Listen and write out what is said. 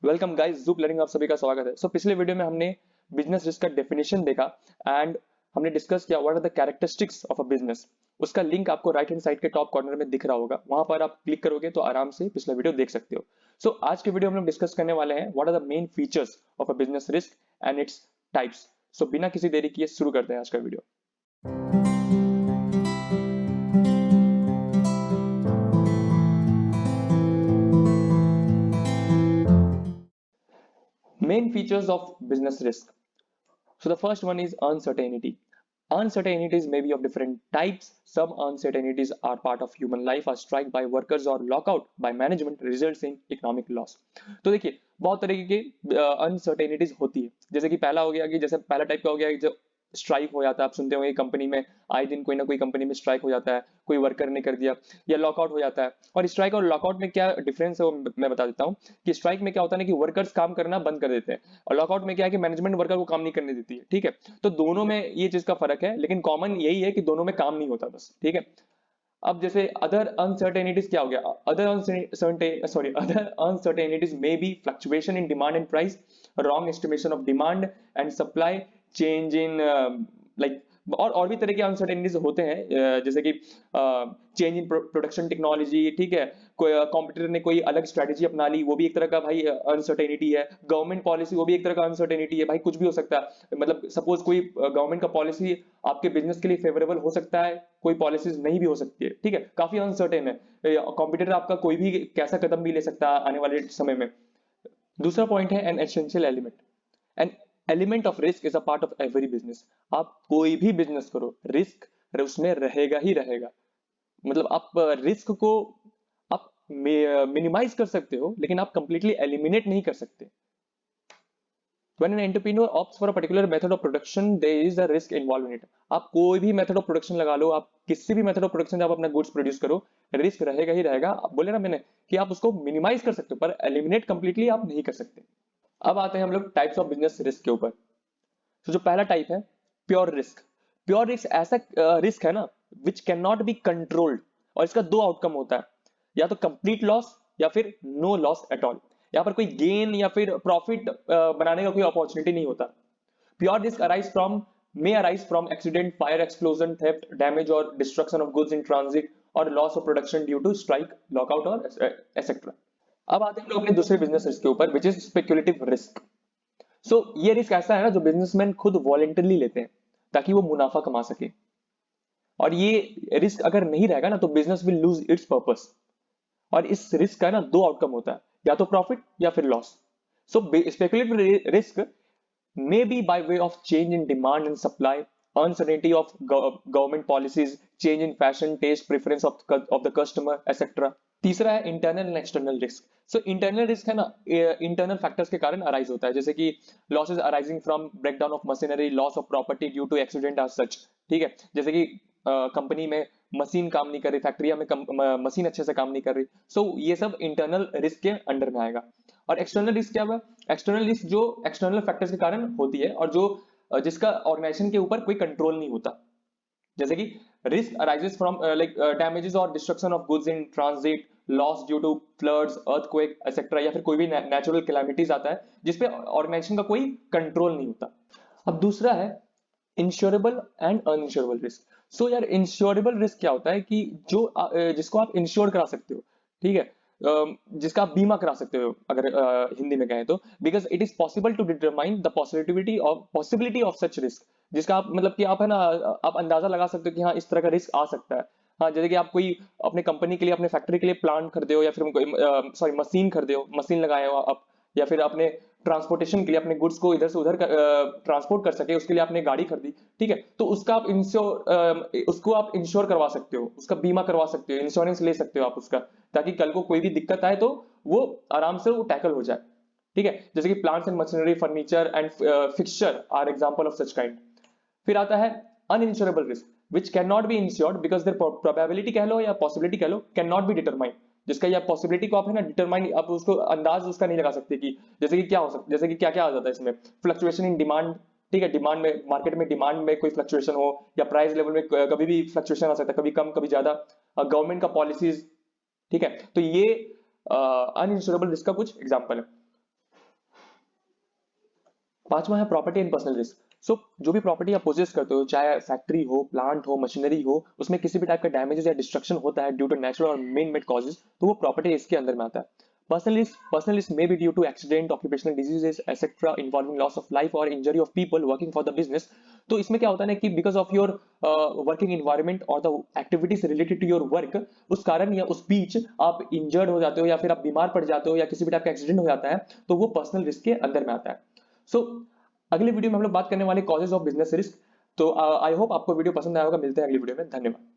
Welcome guys, Zoop learning आप सभी का स्वागत है। पिछले वीडियो में हमने बिजनेस रिस्क का डेफिनेशन देखा एंड हमने डिस्कस किया what are the characteristics of a business. उसका लिंक आपको राइट हैंड साइड के टॉप कॉर्नर में दिख रहा होगा, वहां पर आप क्लिक करोगे तो आराम से पिछला वीडियो देख सकते हो। आज के वीडियो में हम लोग डिस्कस करने वाले हैं what are the main features of a business risk and its types. बिना किसी देरी किए शुरू करते हैं आज का video. Main features of business risk. So the first one is uncertainty. Uncertainties may be of different types. Some uncertainties are part of human life. A strike by workers or lockout by management results in economic loss. तो देखिए बहुत तरीके के uncertainties होती है। जैसे कि पहला हो गया कि जैसे पहला टाइप का हो गया कि जो स्ट्राइक हो जाता है। आप सुनते होंगे कंपनी में आए दिन कोई ना कोई कंपनी में स्ट्राइक हो जाता है, कोई वर्कर ने कर दिया, या लॉकआउट हो जाता है। और स्ट्राइक और लॉकआउट में क्या डिफरेंस है वो मैं बता देता हूँ कि स्ट्राइक में क्या होता है ना कि वर्कर्स काम करना बंद कर देते हैं, और लॉकआउट में क्या है कि मैनेजमेंट वर्कर को काम नहीं करने देती है। ठीक है, तो दोनों में ये चीज का फर्क है, लेकिन कॉमन यही है कि दोनों में काम नहीं होता बस। ठीक है, अब जैसे अदर अनसर्टेनिटीज क्या हो गया? Other uncertainties may be fluctuation in demand and price, wrong estimation of demand and supply, change in like और भी तरह के अनसर्टेनिटीज होते हैं, जैसे कि चेंज इन प्रोडक्शन टेक्नोलॉजी। ठीक है, कोई कॉम्पिटिटर ने कोई अलग स्ट्रेटेजी अपना ली, वो भी एक तरह का भाई अनसर्टेनिटी है। गवर्नमेंट पॉलिसी, वो भी एक तरह का अनसर्टेनिटी है भाई, कुछ भी हो सकता है। मतलब सपोज कोई गवर्नमेंट का पॉलिसी आपके बिजनेस के लिए फेवरेबल हो सकता है, कोई पॉलिसीज नहीं भी हो सकती है। ठीक है, काफी अनसर्टेन है। कॉम्पिटिटर आपका कोई भी कैसा कदम भी ले सकता है आने वाले समय में। दूसरा पॉइंट है an essential element. An element of risk is a part of every business. आप कोई भी बिजनेस करो, रिस्क उसमें रहेगा ही रहेगा। मतलब आप रिस्क को आप मिनिमाइज कर सकते हो, लेकिन आप कंप्लीटली एलिमिनेट नहीं कर सकते। When an entrepreneur opts for a particular method of production, there is a risk involved in it. आप कोई भी मेथड ऑफ प्रोडक्शन लगा लो, आप किसी भी मेथड ऑफ प्रोडक्शन जब अपना गुड्स प्रोड्यूस करो, रिस्क रहेगा ही रहेगा। बोले ना मैंने कि आप उसको मिनिमाइज कर सकते हो, पर एलिमिनेट कंप्लीटली आप नहीं कर सकते। अब आते हैं हम लोग टाइप्स ऑफ बिजनेस रिस्क के ऊपर। जो पहला टाइप है प्योर रिस्क। प्योर रिस्क ऐसा रिस्क है ना विच कैन नॉट बी कंट्रोल्ड, और इसका दो आउटकम होता है, या तो कंप्लीट लॉस या फिर नो लॉस एट ऑल। यहाँ पर कोई गेन या फिर प्रॉफिट बनाने का कोई अपॉर्चुनिटी नहीं होता। Pure risk arise from may arise from accident, fire, explosion, theft, damage or destruction of goods in transit, or loss of production due to strike, lockout और etc. अब आते हैं हम लोग अपने दूसरे बिजनेस रिस्क के ऊपर, विच इज स्पेक्युलेटिव रिस्क। ये रिस्क ऐसा है ना जो बिजनेसमैन खुद वॉलेंटरली लेते हैं ताकि वो मुनाफा कमा सके। और ये रिस्क अगर नहीं रहेगा ना तो business will lose its purpose. और इस रिस्क का ना दो आउटकम होता है, या तो प्रॉफिट या फिर loss. Speculative risk may be by way of change in demand and supply, uncertainty of government policies, change in fashion taste, preference of the customer, etc. तीसरा है internal and external risk. Internal risk है ना, internal factors के कारण arise होता है, जैसे कि losses arising from breakdown of machinery, loss of property due to accident as such. ठीक है, जैसे कि कंपनी में मशीन काम नहीं कर रही, फैक्ट्रिया में मशीन अच्छे से काम नहीं कर रही। ये सब इंटरनल रिस्क के अंडर में आएगा। और एक्सटर्नल रिस्क क्या हुआ? एक्सटर्नल रिस्क जो एक्सटर्नल फैक्टर्स के कारण होती है, और जो जिसका ऑर्गेनाइजेशन के ऊपर कोई कंट्रोल नहीं होता, जैसे कि risk arises from like damages और destruction of goods in transit, loss due to floods, earthquake etcetera, या फिर कोई भी नेचुरल कैलामिटीज आता है जिसपे ऑर्गेनाइजेशन का कोई कंट्रोल नहीं होता। अब दूसरा है इंश्योरेबल एंड अनइंश्योरेबल रिस्क। यार इंश्योरेबल रिस्क क्या होता है कि जो जिसको आप इंश्योर करा सकते हो। ठीक है, जिसका आप बीमा करा सकते हो अगर हिंदी में कहें तो, because it is possible to determine the possibility of such risk. जिसका आप मतलब कि आप है ना, आप अंदाजा लगा सकते हो कि हाँ इस तरह का रिस्क आ सकता है। हाँ, जैसे कि आप कोई अपने कंपनी के लिए, अपने फैक्ट्री के लिए प्लांट खरीदे हो, या फिर कोई मशीन खरीदे हो, मशीन लगाए हो आप, या फिर अपने ट्रांसपोर्टेशन के लिए अपने गुड्स को इधर से उधर ट्रांसपोर्ट कर सके, उसके लिए आपने गाड़ी खरीदी। ठीक है, तो उसको आप इंश्योर करवा सकते हो, उसका बीमा करवा सकते हो, इंश्योरेंस ले सकते हो आप उसका, ताकि कल को कोई भी दिक्कत आए तो वो आराम से वो टैकल हो जाए। ठीक है, जैसे कि plants and machinery, furniture and fixture are example of such kind. फिर आता है uninsurable risk which can not be insured because their probability कह लो या पॉसिबिलिटी कह लो, कैन नॉट बी डिटरमाइंड। जिसका या पॉसिबिलिटी को आप है ना डिटरमाइन, आप उसको अंदाज उसका नहीं लगा सकते कि जैसे कि क्या हो सकता, जैसे कि क्या क्या आ जाता है इसमें, फ्लक्चुएशन इन डिमांड। ठीक है, डिमांड में, मार्केट में डिमांड में कोई फ्लक्चुएशन हो, या प्राइस लेवल में कभी भी फ्लक्चुएशन आ सकता है, कभी कम कभी ज्यादा, गवर्नमेंट का पॉलिसीज। ठीक है, तो ये अनइंश्योरेबल रिस्क का कुछ एग्जांपल है। पांचवा है प्रॉपर्टी एंड पर्सनल रिस्क। सो जो भी प्रॉपर्टी आप पोजेस करते हो, चाहे फैक्ट्री हो, प्लांट हो, मशीनरी हो, उसमें किसी भी टाइप का डैमेजेस या डिस्ट्रक्शन होता है ड्यू टू नेचुरल और मेन मेड कॉजेज, तो वो प्रॉपर्टी इसके अंदर में आता है। Personal risk may be due to accident, occupational diseases etcetera involving loss of life और injury of people working for the business. तो इसमें क्या होता है ना कि because of your working environment और the activities related to your work, उस कारण या उस बीच आप इंजर्ड हो जाते हो या फिर आप बीमार पड़ जाते हो या किसी भी टाइप का एक्सीडेंट हो जाता है, तो वो पर्सनल रिस्क के अंदर में आता है। सो अगले वीडियो में हम लोग बात करने वाले कॉजेज ऑफ बिजनेस रिस्क। तो आई होप आपको वीडियो पसंद आया होगा। मिलते हैं अगली वीडियो में। धन्यवाद।